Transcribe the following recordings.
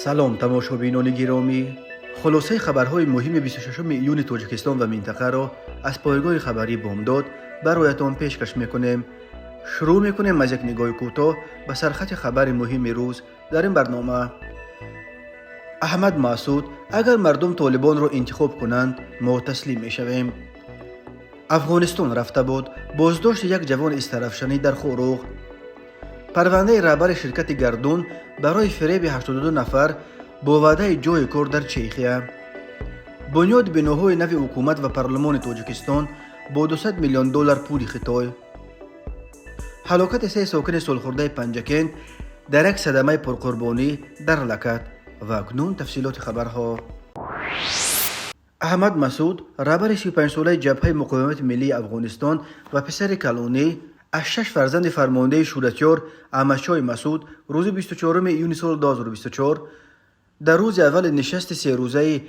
سلام تماشابینان گرامی، خلاصه خبرهای مهم 26 ایون تاجیکستان و منطقه را از پایگاه خبری بامداد برایتان پیشکش میکنیم. شروع میکنیم از یک نگاه کوتاه به سرخط خبر مهم روز در این برنامه. احمد مسعود: اگر مردم طالبان را انتخاب کنند ما تسلیم میشویم. افغانستان رفته بود، بازداشت یک جوان استرافشانی در خوروغ. پرونده رهبر شرکت گردون برای فریب 82 نفر با وعده جای کار در چیخیه. بنیاد بناهای نو حکومت و پارلمان تاجیکستان با 200 میلیون دلار پول خطای. هلاکت 3 ساکن سالخورده پنجکند در یک صدمه پرقربانی در لکت. و اکنون تفصیلات خبرها. احمد مسعود، رهبر 35 ساله جبهه مقاومت ملی افغانستان و پسر کلانی از 6 فرزند فرمانده شورتیار احمدشاه مسعود، روز 24 ایون سال 2024 در روز اول نشست 3 روزه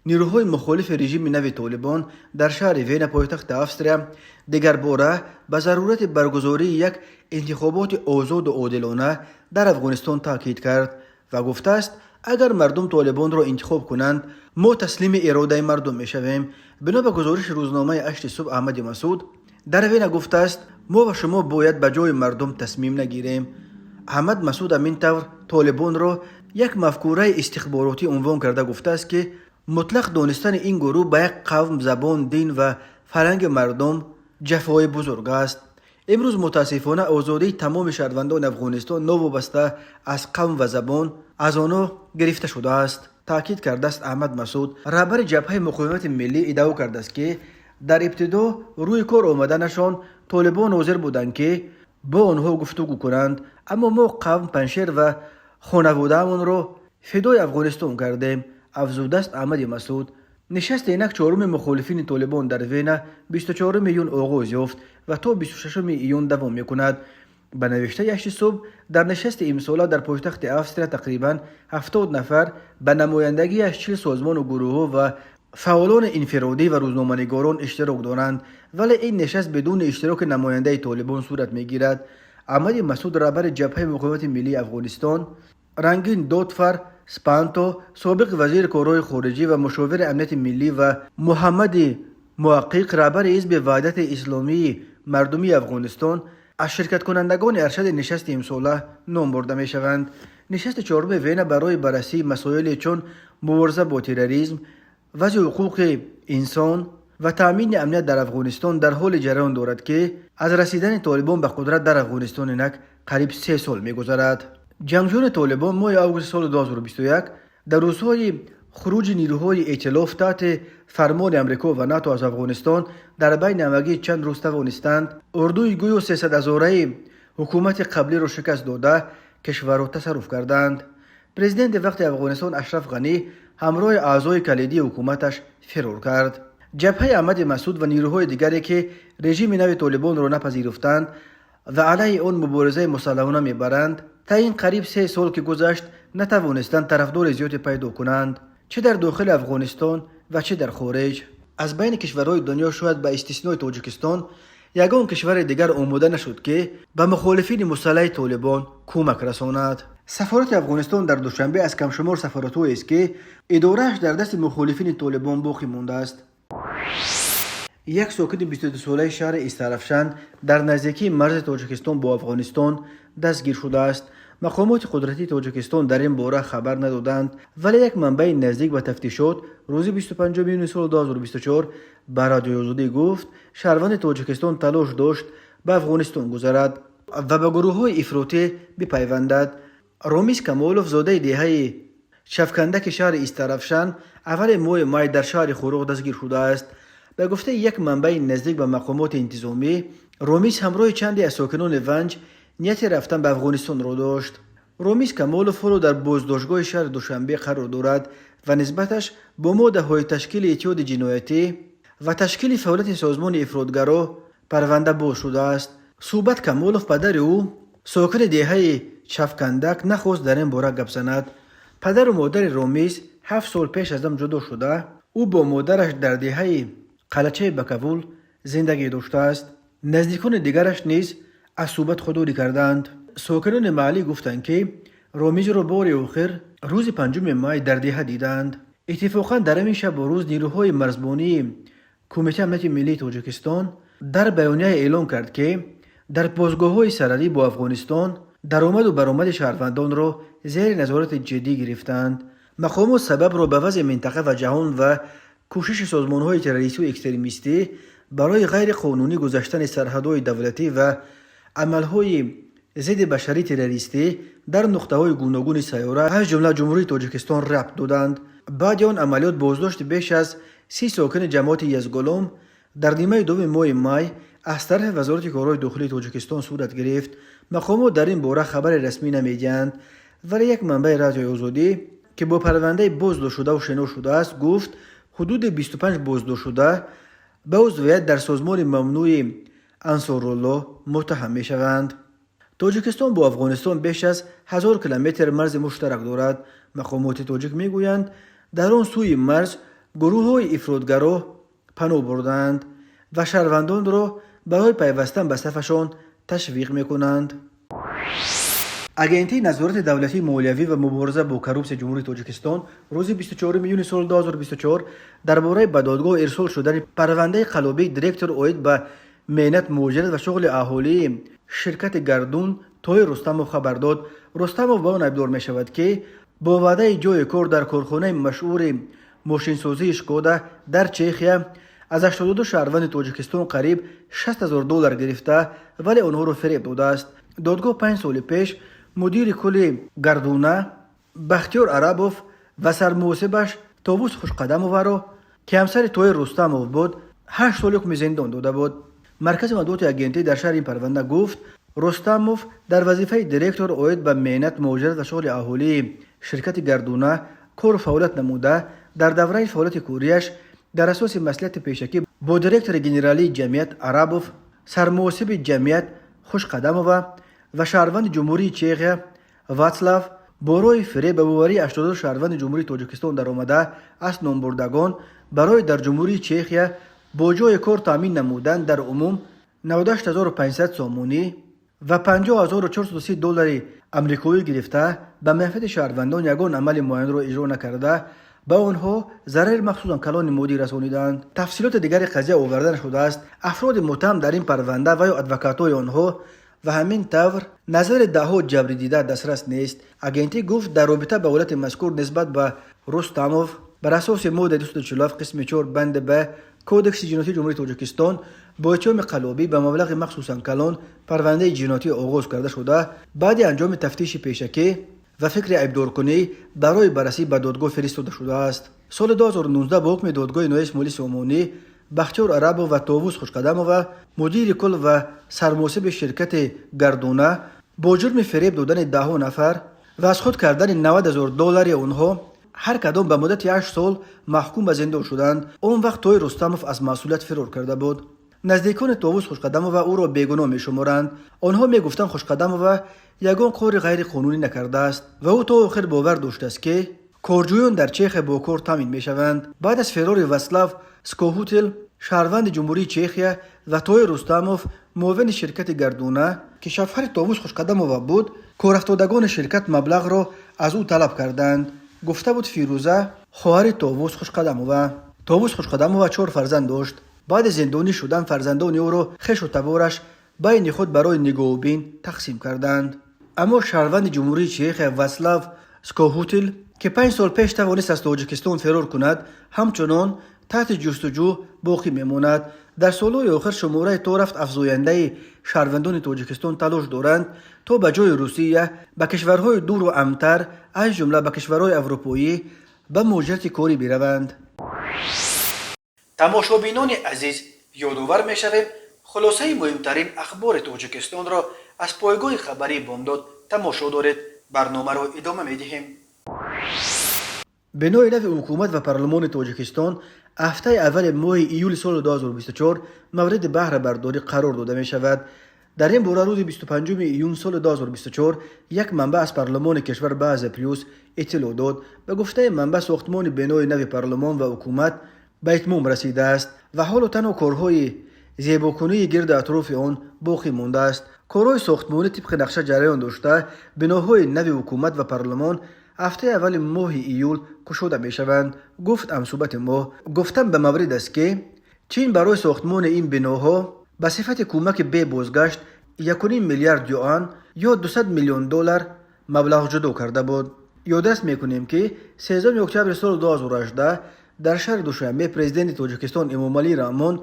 نیروهای مخالف رژیم نو طالبان در شهر وین پایتخت افسریا دیگر باره به ضرورت برگزاری یک انتخابات آزاد و عادلانه در افغانستان تاکید کرد و گفته است اگر مردم طالبان را انتخاب کنند ما تسلیم اراده مردم میشویم. بنا به گزارش روزنامه 8 صبح، احمد مسعود در وین گفته است ما و شما باید به جای مردم تصمیم نگیریم. احمد مسعود همین طور طالبان را یک مفکوره استخباراتی عنوان کرده گفته است که مطلق دانستن این گروه به یک قوم، زبان، دین و فرهنگ مردم جفای بزرگ است. امروز متاسفانه آزادی تمام شهروندان افغانستان نوابسته از قوم و زبان از آنها گرفته شده است. تاکید کرده است احمد مسعود. رهبر جبهه مقاومت ملی ادعا کرده است که در ابتدا روی کار آمدنشان طالبان حاضر بودند که با آنها گفتگو کنند، اما ما قوم، پنشیر و خانواده‌مان را فدای افغانستان کردیم. افزوده است احمد مسعود. نشست اینک چهارم مخالفین طالبان در وین 24 ایون آغاز یافت و تا 26 ایون دوام میکند. به نوشته 8 صبح در نشست امساله در پایتخت افسریا تقریبا 70 نفر به نمایندگی از 40 سازمان و گروه و فعالان انفرادی و روزنامه‌نگاران اشتراک دارند، ولی این نشست بدون اشتراک نماینده طالبان صورت میگیرد. احمد مسعود، رهبر جبهه مقاومت ملی افغانستان، رنگین دادفر سپانتو، سابق وزیر کارهای خارجه و مشاور امنیت ملی، و محمد محقق، رهبر حزب وحدت اسلامی مردمی افغانستان، از شرکت کنندگان ارشد نشست امساله نام برده می شوند. نشست چهارم وین برای بررسی مسائل چون مبارزه با تروریسم، وضع حقوق انسان و تامین امنیت در افغانستان در حال جریان دارد که از رسیدن طالبان به قدرت در افغانستان اینک قریب 3 سال می‌گذرد. جنگجویان طالبان ماه آگوست سال 2021 در روزهای خروج نیروهای ائتلاف تحت فرمان امریکا و ناتو از افغانستان در بین همگی چند روز توانستند اردوی گویا 300,000 حکومت قبلی را شکست داده کشور را تصرف کردند. پرزیدنت وقت افغانستان اشرف غنی همراه اعضای کلیدی حکومتش فرار کرد. جبهه احمد مسعود و نیروهای دیگری که رژیم نو طالبان را نپذیرفتند و علیه آن مبارزه مسلحانه میبرند، تا این قریب 3 سال که گذشت نتوانستند طرفدار زیادی پیدا کنند، چه در داخل افغانستان و چه در خارج. از بین کشورهای دنیا شاید به استثنای تاجیکستان یگان کشور دیگر آماده نشد که به مخالفین مسلح طالبان کمک رساند. سفارت افغانستان در دوشنبه از کم شمار سفارت‌هایی است که اداره‌اش در دست مخالفین طالبان باقی مانده است. یک ساکن 22 ساله شهر استرافشان در نزدیکی مرز تاجیکستان با افغانستان دستگیر شده است. مقامات قدرتی تاجیکستان در این باره خبر ندادند، ولی یک منبع نزدیک به تفتیشات روز 25 ایون سال 2024 به رادیو آزادی گفت شهروند تاجیکستان تلاش داشت به افغانستان گذرد و به گروه‌های افراطی بپیوندد. رامیز کمالوف، زاده دهه شفکندک شهر استرافشان، اول ماه مای در شهر خوروغ دستگیر شده است. به گفته یک منبع نزدیک به مقامات انتظامی، رامیز همراه چندی از ساکنان ونج نیت رفتن به افغانستان را داشت. رامیز کمالوف را در بازداشتگاه شهر دوشنبه قرار دارد و نسبتش با ماده‌های تشکیل اتحاد جنایتی و تشکیل فعالیت سازمان افراطگرا پرونده باز شده است. صوبت کمالوف، پدر او ساکن دهه شفکندک، نخواست در این باره گپ زند. پدر و مادر رامیز 7 سال پیش از هم جدا شده. او با مادرش در دهه قلچه بکوول زندگی داشته است. نزدیکان دیگرش نیز از صحبت خودداری کردند. ساکنان محلی گفتند که رامیج رو بار آخر روز 5 مای در دهه دیدند. اتفاقا در همین شب و روز نیروهای مرزبانی کمیته امنیت ملی تاجیکستان در بیانیه اعلام کرد که در پاسگاه‌های سرحدی با افغانستان درآمد و برآمد شهروندان را زیر نظارت جدی گرفتند. مقامات سبب را به وضع منطقه و جهان و کوشش سازمان‌های تروریستی و اکستریمیستی برای غیر قانونی گذشتن سرحدهای دولتی و عملهای ضد بشری تروریستی در نقطه‌های گوناگون سیاره از جمله جمهوری تاجیکستان ربط دادند. بعد آن عملیات بازداشت بیش از 30 ساکن جماعت یزگالوم در نیمه دوم ماه مای از طرف وزارت کارهای داخلی تاجیکستان صورت گرفت. مقامات در این باره خبر رسمی نمیدهند، ولی یک منبع رادیو آزادی که با پرونده بازداشت شده و شناخته شده است گفت حدود 25 بازداشت شده به عضویت در سازمان ممنوع انصارالله متهم می شوند. تاجیکستان با افغانستان بیش از 1000 کیلومتر مرز مشترک دارد. مقامات تاجیک می گویند در آن سوی مرز گروه های افراطگرا پناه بردند و شهروندان را برای پیوستن به صفشان تشویق می کنند. اگنتی نظارت دولتی مالیوی و مبارزه با کروپسیون جمهوری تاجیکستان روز 24 میلیون سال 2024 درباره به دادگاه ارسال شدن پرونده قلابی دیرکتور اوید به مهنت مهاجرت و شغل اهالی شرکت گردون توی رستموف خبر داد. رستموف به آن ابدار می شود که با وعده جای کار در کارخانه مشهور ماشینسازی اشکودا در چخیا از 82 شهروند تاجیکستان قریب $60,000 گرفته ولی آنها را فریب داده است. دادگاه 5 سال پیش مدیر کل گردونه بختیار عربوف و سرمحاسبش طاووس خوشقدموف را که همسر توی رستموف بود 8 سال حکم زندان داده بود. مرکز مطبوعات اگنتی در شهر این پرونده گفت رستموف در وظیفه دیرکتور اوید به مهنت مهاجرت و شغل اهالی شرکت گردونه کار و فعالیت نموده در دوره فعالیت کوریش در اساس مصلحت پیشکی با دیرکتور گنرالی جمعیت عربوف سرمحاسب جمعیت خوشقدموف و شهروند جمهوری چخیا واتسلاف برای فریب به بواری 82 شهروند جمهوری تاجیکستان در آمده از نامبردگان برای در جمهوری چخیا با جای کار تامین نمودن در عموم 98500 سامانی و $50,430 آمریکایی گرفته به منفعت شهروندان یگان عمل معین را اجرا نکرده به آنها ضرر مخصوصا کلان مادی رسانیدند. تفصیلات دیگر قضیه آورده شده است. افراد متهم در این پرونده و یا ادوکاتای آنها و همین طور نظر دهها جبری دیده دسترس نیست. اگنتی گفت در رابطه با حالت مذکور نسبت به رستموف بر اساس ماده 247 قسم 4 بند به کودکس جنایی جمهوری تاجیکستان با اتهام قلابی به مبلغ مخصوصا کلان پرونده جنایی آغاز کرده شده بعد انجام تفتیش پیشکی و فکر ابدارکنی برای بررسی به دادگاه فرستاده شده است. سال 2019 با حکم دادگاه نهایی مالی سامانی بختیار عربو و طاووس خوشقدموف مدیر کل و سرمحاسب شرکت گردونه با جرم فریب دادن 10 نفر و از خود کردن $90,000 آنها هر کدام به مدت 8 سال محکوم به زندان شدند. اون وقت توی رستموف از مسئولیت فرار کرده بود. نزدیکان طاووس خوشقدموف او را بیگناه می‌شمارند. آنها میگفتند خوشقدموف یگان کار غیر قانونی نکرده است و او تا آخر باور داشته است که کارجویان در چخ با کار تامین میشوند. بعد از فرار واسلاو سکوهوتل شهروند جمهوری چخیا و توی رستموف معاون شرکت گردونه که شوهر طاووس خوشقدموف بود کارافتادگان شرکت مبلغ را از او طلب کردند. گفته بود فیروزه خواهر طاووس خوشقدموف. طاووس خوشقدموف 4 فرزند داشت. بعد زندانی شدن فرزندان او را خویش و تبارش بین خود برای نگاه و بین تقسیم کردند. اما شهروند جمهوری چخ واسلاو سکوهوتل که 5 سال پیش توانست از تاجیکستان فرار کند همچنان تحت جستجو باقی میماند. در سالهای آخر شماره تا رفت افزاینده شهروندان تاجیکستان تلاش دارند تا به جای روسیه به کشورهای دور و امتر از جمله به کشورهای اروپایی به مهاجرت کاری بروند. تماشابینان عزیز یادآور می‌شویم خلاصه مهمترین اخبار تاجیکستان را از پایگاه خبری بامداد تماشا دارید. برنامه را ادامه می‌دهیم. بنای نفع حکومت و پارلمان تاجیکستان هفته اول ماه ایول سال 2024 مورد بهره برداری قرار داده می شود. در این باره روز 25 ایون سال 2024 یک منبع از پارلمان کشور به پریوس اطلاع داد. به گفته منبع ساختمان بنای نو پارلمان و حکومت به اتمام رسیده است و حال و تنها کارهای زیباکنی گرد اطراف آن باقی مانده است. کارهای ساختمانی طبق نقشه جریان داشته، بناهای نو حکومت و پارلمان هفته اول ماه ایول گشوده می شوند. گفت همصحبت ما. گفتم به مورد است که چین برای ساختمان این بناها به صفت کمک به بازگشت 1.5 میلیارد یوان یا 200 میلیون دلار مبلغ جدا کرده بود. یادداشت میکنیم که 13 اکتبر سال 2018 در شهر دوشنبه پرزیدنت تاجیکستان امامعلی رحمان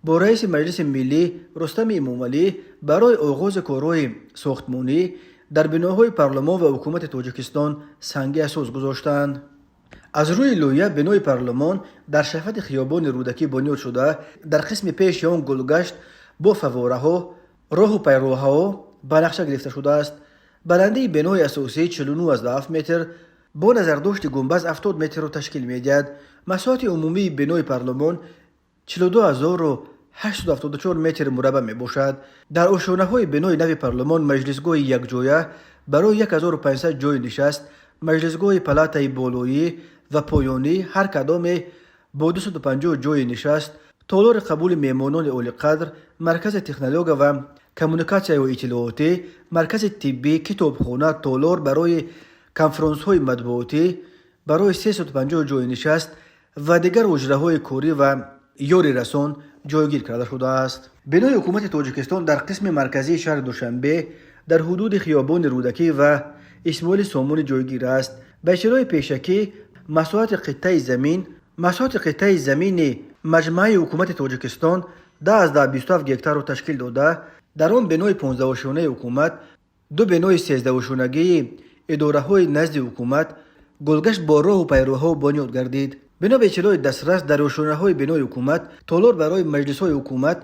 با رئیس مجلس ملی رستم امامعلی برای آغاز کارهای ساختمانی در بناهای پارلمان و حکومت تاجیکستان سنگ اساس گذاشتند. از روی لویه بنای پارلمان در شفت خیابان رودکی بنیاد شده. در قسم پیش آن گلگشت با فواره ها، راه و پیراها به نقشه گرفته شده است. بلندی بنای اساسی 49.7 متر با نظرداشت گنبد 70 متر را تشکیل می‌دهد. مساحت عمومی بنای پارلمان 42,874 متر مربع می باشد. در آشانه های بنای نو پارلمان مجلسگاه یک جایه برای 1500 جای نشست، مجلسگاه پلاتای بالایی و پایانی هر کدام با 250 جای نشست، تالار قبول میمانان اولی قدر، مرکز تکنولوژی و کمونیکاسیون و اطلاعاتی، مرکز طبی، کتابخانه، تالار برای کنفرانس های مطبوعاتی برای 350 جای نشست و دیگر حجره های کاری و یاری رسان جایگیر کرده شده است. بنای حکومت تاجیکستان در قسم مرکزی شهر دوشنبه در حدود خیابان رودکی و اسماعیل سامون جایگیر است. به اشاره پیشکی مساحت قطعه زمین مجمع حکومت تاجیکستان 10,27 هکتار را تشکیل داده. در آن بنای 15 شانه حکومت، 2 بنای 13 شانگی اداره های نزد حکومت، گلگشت با راه و پیراها بنیاد گردید. بنا به اطلاع دسترس در آشانه های بنای حکومت، تالار برای مجلس های حکومت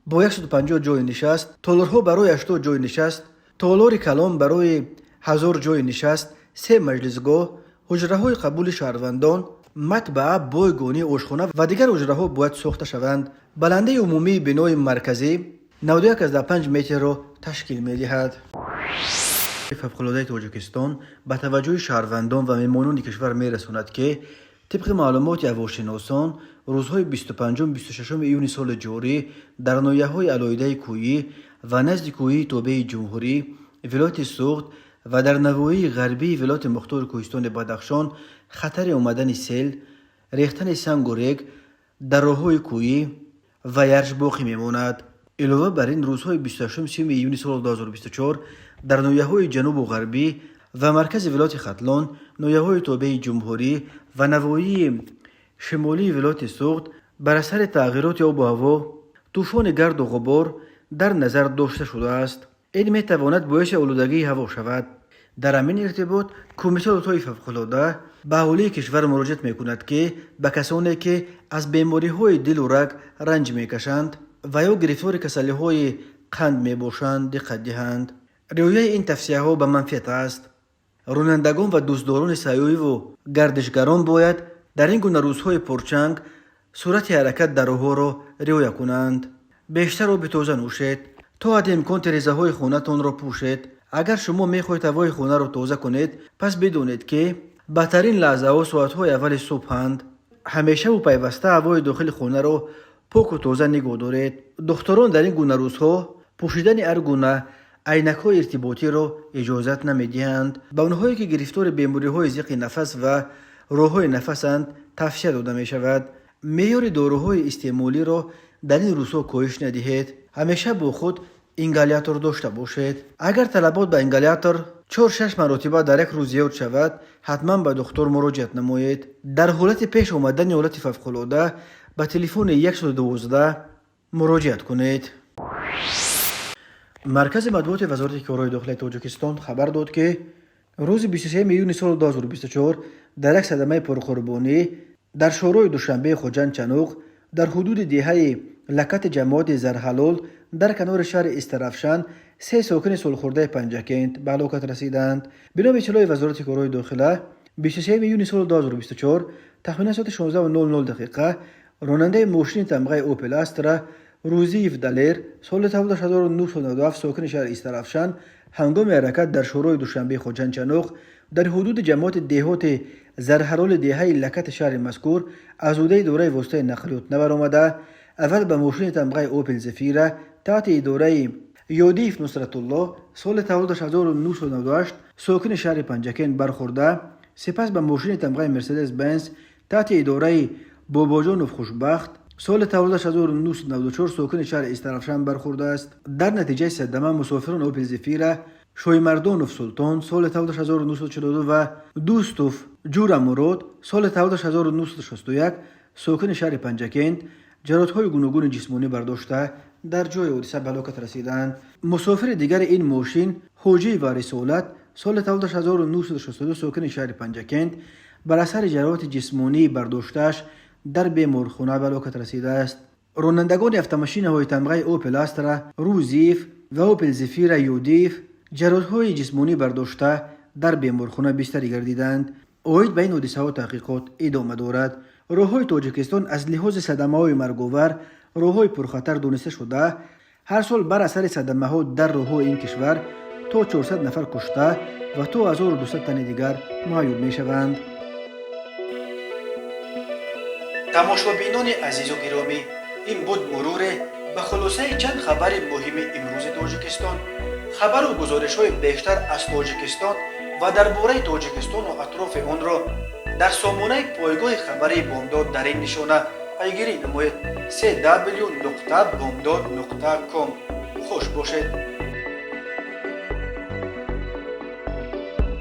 با 150 جای نشست، تالارها برای 80 جای نشست، تالار کلام برای 1000 جای نشست، 3 مجلسگاه، حجره های قبول شهروندان، مطبعه، بایگانی، آشخانه و دیگر حجره ها باید ساخته شوند. بلنده عمومی بنای مرکزی 91.5 متر را تشکیل می دهد. فوق‌العاده تاجیکستان به توجه شهروندان و مهمانان کشور می رساند که طبق معلومات هواشناسان روزهای 25 و 26 ایون سال جاری در ناحیه‌های علایده کویی و نزد کویی توبه جمهوری ولایت سوخت و در نواحی غربی ولایت مختار کوهستان بدخشان خطر آمدن سیل، ریختن سنگ و ریگ در راه‌های کویی و یرج باقی میماند. علاوه بر این روزهای 28 ایون سال 2024 در ناحیه‌های جنوب و غربی و مرکز ولایت ختلان، ناحیه‌های توبه جمهوری و نواحی شمالی ولایت سوخت بر اثر تغییرات آب و هوا طوفان گرد و غبار در نظر داشته شده است. این می تواند باعث آلودگی هوا شود. در همین ارتباط کمیته های فوق‌العاده به اهالی کشور مراجعت می‌کند که به کسانی که از بیماری‌های دل و رگ رنج می‌کشند و یا گرفتار کسلی‌های قند می‌باشند دقت دهند. رعایت این توصیه‌ها به منفعت است. رانندگان و دوستداران سیاحی و گردشگران باید در این گونه روزهای پرچنگ سرعت حرکت در راه‌ها را رعایت کنند. بیشتر آب تازه نوشید. تا حد امکان تریزه‌های خانه‌تان را پوشید. اگر شما می‌خواهید هوای خانه را تازه کنید، پس بدونید که بهترین لحظه ها ساعت‌های اول صبحند. همیشه و پیوسته هوای داخل خانه را پاک و تازه نگاه دارید. دختران در این گونه روزها پوشیدن هر گونه عینک‌های ارتباطی را اجازت نمی‌دهند. به آنهایی که گرفتار بیماری‌های ضیق نفس و راه‌های نفسند توصیه داده می‌شود معیار داروهای استعمالی را در این روزها کاهش ندهید. همیشه با خود اینگالیاتور داشته باشید. اگر طلبات به اینگالیاتور 4-6 مرتبه در یک روز زیاد شود، حتما به دکتر مراجعت نمایید. در حالت پیش آمدن حالت فوق‌العاده به تلفن 112 مراجعت کنید. مرکز مطبوعات وزارت کارهای داخلی تاجیکستان خبر داد که روز 23 میون سال 2024 در یک صدمه پرقربانی در شورای دوشنبه خوجند چنوق در حدود دهه لکت جماعت زرحلال در کنار شهر استرافشان 3 ساکن صلح‌خورده پنجکند به هلاکت رسیدند. بنا به اطلاع وزارت کارهای داخلی 23 میون سال 2024 تخمین ساعت 16:00 راننده ماشین تمغه اوپل استرا روزیف دلیر سال 1997 ساکن شهر استرافشان هنگام حرکت در شورای دوشنبه خوجند چنوق در حدود جماعت دهات زرحلال دهه لکت شهر مذکور از عهده دوره واسطه نقلیات نبرآمده اول به ماشین تمغه اوپل زفیره تحت اداره یودیف نصرت الله سال تولدش 1998 ساکن شهر پنجکین برخورده. سپس به ماشین تمغه مرسدس بنز تحت اداره باباجانوف خوشبخت سال تولدش 1994 ساکن شهر استرافشان برخورده است. در نتیجه صدمه مسافران اوپل زفیره شویمردانوف سلطان سال تولدش 1942 و دوستوف جورا مراد سال تولدش 1961 ساکن شهر پنجکین جراحت‌های گوناگون جسمانی برداشته در جای حادثه به هلاکت رسیدند. مسافر دیگر این ماشین حاجی و رسالت سال تولدش 1962 ساکن شهر پنجکین بر اثر جراحت جسمانی برداشته‌اش در بیمارخانه به هلاکت رسیده است. رانندگان افت های تمغه اوپل استرا روزیف و اوپل زفیر یودیف جراحت‌های جسمانی برداشته در بیمارخانه بستری گردیدند. اوید به این حادثه ها تحقیقات ادامه دارد. راههای تاجیکستان از لحاظ صدمه‌های مرگ‌آور راههای پرخطر دانسته شده. هر سال بر اثر صدمه‌ها در راههای این کشور تا 400 نفر کشته و تا 1200 تن دیگر معیوب می‌شوند. تماشابینان عزیز و گرامی، این بود مرور به خلاصه چند خبر مهم امروز تاجیکستان. خبر و گزارش‌های بیشتر از تاجیکستان و درباره تاجیکستان و اطراف آن را در سامانه پایگاه خبری بامداد در این نشانه پیگیری نمایید: www.bomdad.com. خوش باشید.